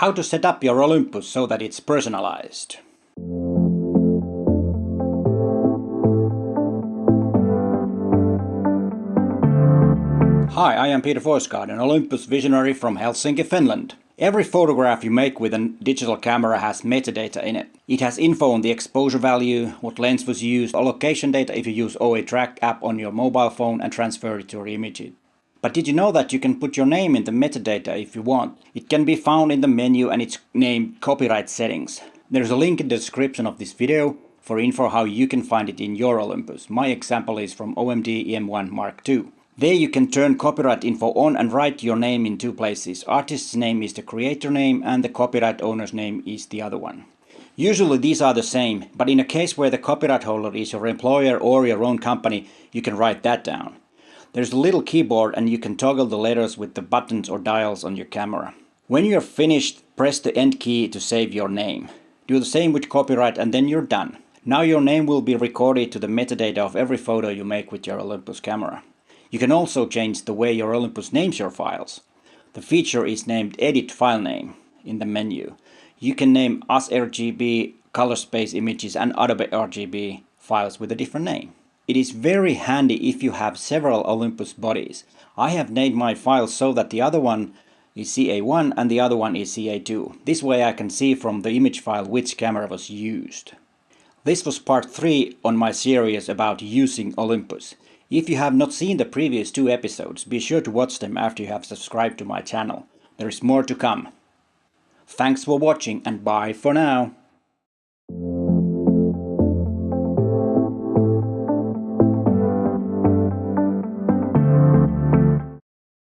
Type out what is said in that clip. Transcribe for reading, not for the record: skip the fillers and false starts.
How to set up your Olympus so that it's personalized. Hi, I am Peter Forsgård, an Olympus visionary from Helsinki, Finland. Every photograph you make with a digital camera has metadata in it. It has info on the exposure value, what lens was used, or location data if you use OA Track app on your mobile phone and transfer it to your image. But did you know that you can put your name in the metadata if you want? It can be found in the menu and it's named Copyright Settings. There's a link in the description of this video for info how you can find it in your Olympus. My example is from OMD EM1 Mark II. There you can turn copyright info on and write your name in two places. Artist's name is the creator name and the copyright owner's name is the other one. Usually these are the same, but in a case where the copyright holder is your employer or your own company, you can write that down. There's a little keyboard and you can toggle the letters with the buttons or dials on your camera. When you're finished, press the End key to save your name. Do the same with copyright and then you're done. Now your name will be recorded to the metadata of every photo you make with your Olympus camera. You can also change the way your Olympus names your files. The feature is named Edit File Name in the menu. You can name sRGB, Color Space Images and Adobe RGB files with a different name. It is very handy if you have several Olympus bodies. I have named my files so that the other one is CA1 and the other one is CA2. This way I can see from the image file which camera was used. This was part 3 on my series about using Olympus. If you have not seen the previous 2 episodes, be sure to watch them after you have subscribed to my channel. There is more to come. Thanks for watching and bye for now.